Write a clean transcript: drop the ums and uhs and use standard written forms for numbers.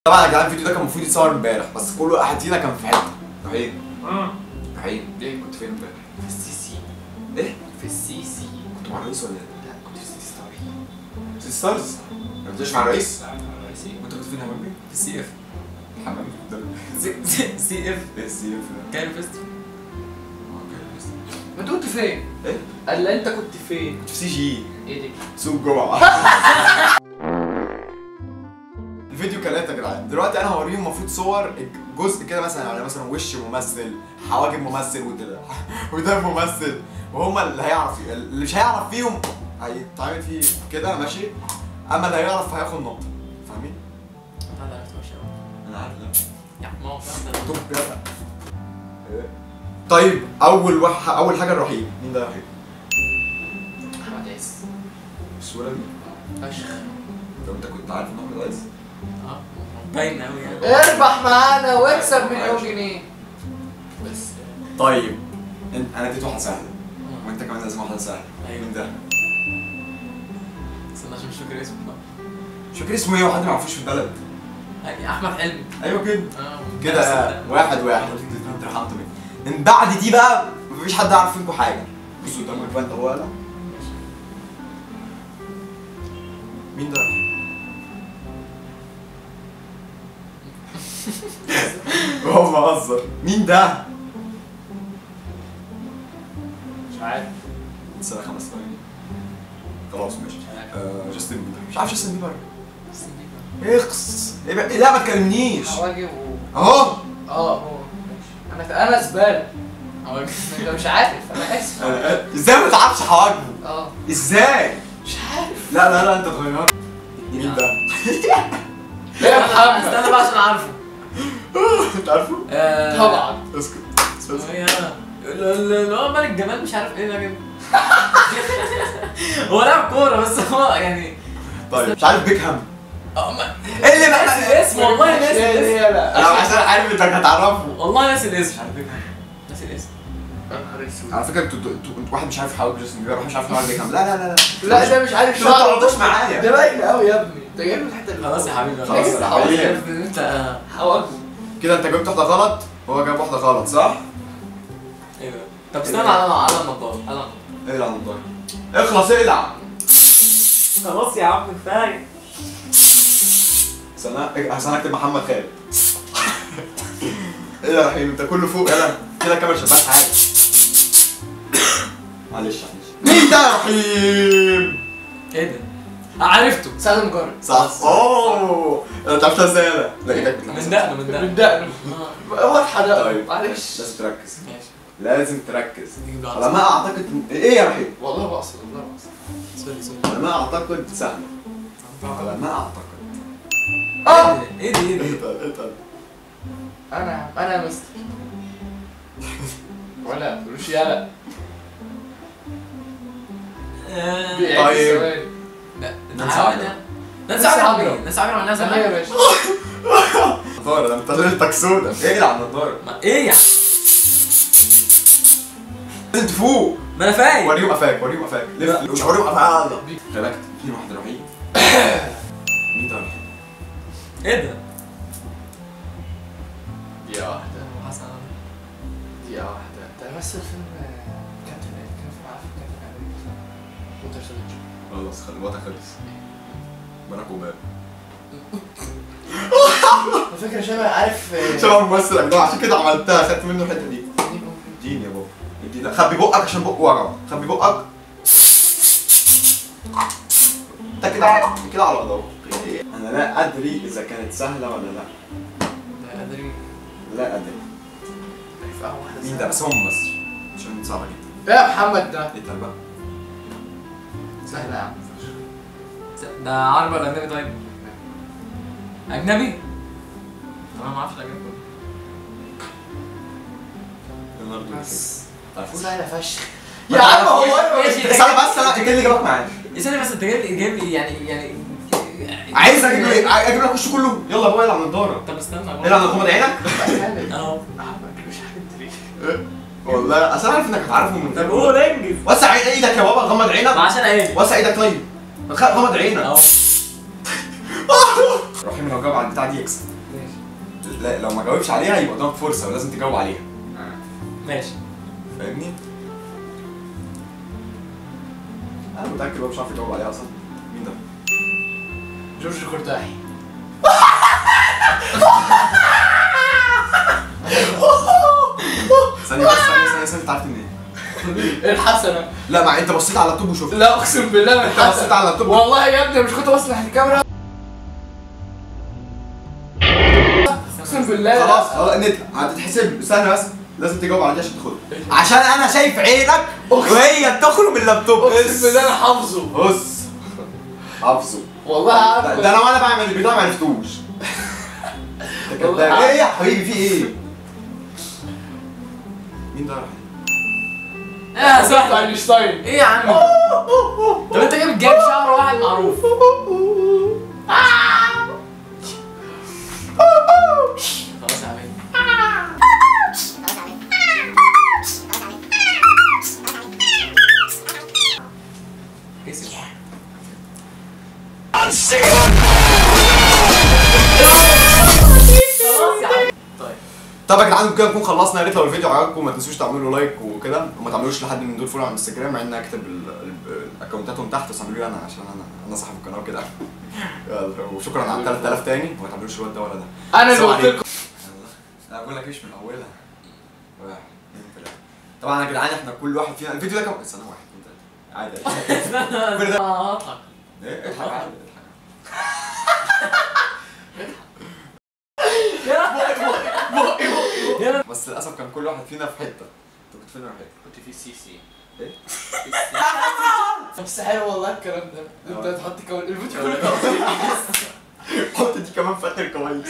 طبعا يا جدعان الفيديو ده كان المفروض يتصور امبارح بس كل واحد فينا كان في حته. رحيم ليه كنت فين امبارح؟ في السيسي. ايه؟ في السيسي. كنت مع الرئيس ولا ايه؟ لا كنت في السيسي ستاري. سيتي ستارز؟ ما كنتش مع الرئيس؟ لا مع الرئيسي. وانت كنت فين يا حبيبي؟ في السي اف. حمامي سي اف. ايه السي اف ده؟ كايرو فيستيفال. ما انت كنت فين؟ ايه؟ قال لي انت كنت فين؟ كنت في سي جي ايه دي؟ سوق الجمعه. الفيديو كالاتي يا جدعان، دلوقتي انا هوريهم المفروض صور جزء كده مثلا على مثلا وش ممثل، حواجب ممثل وده ممثل، وهم اللي هيعرف اللي مش هيعرف فيهم هيتعمل فيه كده ماشي، اما اللي هيعرف هياخد نقطه، فاهمين؟ هذا عرفت وش هو. انا عارف لا يا ما هو فاهم. طب يلا. طيب اول حاجه الرحيم، مين ده الرحيم؟ احمد عز. الصوره دي فشخ. طب انت كنت عارف ان احمد عز؟ باين قوي يعني. اربح معانا واكسب مليون جنيه. بس طيب انا اديت واحده سهله وانت كمان لازم واحده سهله. أيوة. مين ده؟ استنى عشان مش فاكر اسمه بقى. مش فاكر اسمه ايه وحد ما يعرفوش في البلد. يعني احمد حلمي. ايوه كده كده كده. واحد انت رحمت مني. من بعد دي بقى مفيش حد يعرف فيكم حاجه. بصوا قدامك بقى انت هو ولا مين ده؟ هو بهزر. مين ده؟ مش عارف. استنى 5 ثواني. خلاص ماشي. جاستن بيبر. مش عارف جاستن بيبر. اخس. لا ما تكلمنيش. حواجب اهو. هو انا زباله. حواجب. انت مش عارف انا اسف. ازاي ما تعرفش حواجبه؟ ازاي؟ مش عارف. لا انت اتغيرت. مين ده؟ يا محمد استنى بقى عشان عارفه. انت عارفه؟ طبعا. اسكت. اللي هو ملك جمال مش عارف ايه ده كده. هو لاعب كوره بس هو يعني. طيب مش عارف بيكهام. ايه اللي بقى الاسم والله ناسي الاسم. انا عشان عارف انك هتعرفه. والله ناسي الاسم. مش عارف بيكهام. ناسي الاسم. يا نهار اسود. على فكره انتوا واحد مش عارف حواجب جاستن بيبر، واحد مش عارف حواجب بيكهام. لا لا ده مش عارف انت ما تقعدوش معايا. ده باين قوي يا ابني. انت جايب الحته اللي خلاص يا حبيبي خلاص يا حبيبي. انت حواجبه. كده انت جبت واحده غلط وهو جاب واحده غلط صح؟ ايه ده؟ طب استنى على النضاره. على اقلع النضاره. اخلص اقلع. خلاص يا عم كفايه. استنى اكتب محمد خالد. ايه يا رحيم انت كله فوق يلا كده الكاميرا شغال حاجه. معلش مين ده يا رحيم؟ ايه ده؟ عرفته. سالم مجرد. صح. اوه انت عرفتها ازاي انا؟ لقيتك من دقنه من دقنه. واضحه ده. طيب معلش. لازم تركز. ماشي. لازم تركز. نجيب له على ما اعتقد ايه يا رحيم؟ والله بقصد والله بقصد. سوري. على ما اعتقد سهله. على ما اعتقد. ايه ده؟ اتقل. انا مستر. ولا تقولوش يلا. طيب. لا نانسي عجرم. نانسي عجرم معناها يا زمان. باشا. نضاره ده انت ليلتك سودا. اقلع النضاره. ايه يعني؟ لازم تفوق. ما انا فاهم. وريهم قفاك لف مش وريهم قفاك. خلي بالك في واحد رهيب. مين ده رهيب؟ ايه ده؟ دي واحده. حسن. دي واحده. ده مثل فيلم كابتن عارف كابتن امريكا. وينتر سولجر. خلاص خلي الوقت خلص. باراك اوباما. على فكره شبه عارف. شبه ممثل اجنبي عشان كده عملتها خدت منه الحته دي. اديني يا بابا اديني. خبي بقك عشان بقه ورا. خبي بقك. انت كده على ضوء. انا لا ادري اذا كانت سهله ولا لا. لا ادري. مين ده؟ بس هو ممثل عشان صعبه جدا. يا محمد ده. ايه بقى؟ سهله يا عم. ده عربي ولا اجنبي طيب؟ اجنبي؟ انا ما اعرفش الاجنبي كله. بس عارفه؟ سهله فشخ. يا يا عم عم هو استنى بس انا ايه اللي جابك معايا؟ استنى بس انت جايب لي يعني عايز اجيب لك وش كله. يلا بقى العب النضاره. طب استنى العب غمض عينك. اهو. والله اصل انا عارف انك هتعرفه من طب قول انجز. وسع ايدك يا بابا. غمض عينك. عشان ايه؟ وسع ايدك طيب. غمض عينك. اهو. رحيم لو جاب على البتاع دي يكسب. ماشي. لا لو ما جاوبش عليها يبقى قدامك فرصه ولازم تجاوب عليها. ماشي. فاهمني؟ انا متاكد هو مش عارف يجاوب عليها اصلا. مين ده؟ جورج قرداحي. ثانيه بس ثانيه انت عارف منين؟ الحسنة. لا ما انت بصيت على اللابتوب وشفت. لا اقسم بالله من انت الحسنة. بصيت على اللابتوب والله يا ابني مش كنت باصص ناحية الكاميرا. اقسم بالله. خلاص نطلع هتتحسب. استنى بس لازم تجاوب على دي عشان تاخدها. عشان انا شايف عينك وهي بتخرج من اللابتوب. اقسم بالله انا حافظه. بص حافظه والله عارف. ده انا وانا بعمل البتاع ما عرفتوش. انت كداب. ايه يا حبيبي في ايه؟ مين ده؟ يا سهل. اينشتاين. ايه يا عم؟ طب انت جايب شعر واحد معروف. خلاص يا حبيبي. كسب. خلاص يا حبيبي. طيب. طب يا جدعان كده نكون خلصنا. يا ريت لو الفيديو عجبكم ما تنسوش تعملوا لايك وكده وما تعملوش لحد من دول فولو على الانستجرام مع ان انا هكتب الاكونتاتهم تحت بس اعملوا لي انا عشان انا صاحب القناه وكده. يلا وشكرا على 3000 تاني وما تعملوش الواد ده ولا ده. انا اللي قلت لكم. لا بقول لك ايش من اولها. 1 2 3. طبعا يا جدعان احنا كل واحد فينا الفيديو ده كام سنه 1 2 3 عادي. كل ده هضحك. ايه اضحك عادي اضحك. بس للاسف كان كل واحد فينا في حته. انت كنت فين في حته؟ كنت في السي سي. ايه؟ بس حلو والله الكلام ده. انت هتحط الفيديو كله. حط دي كمان في اخر كويس.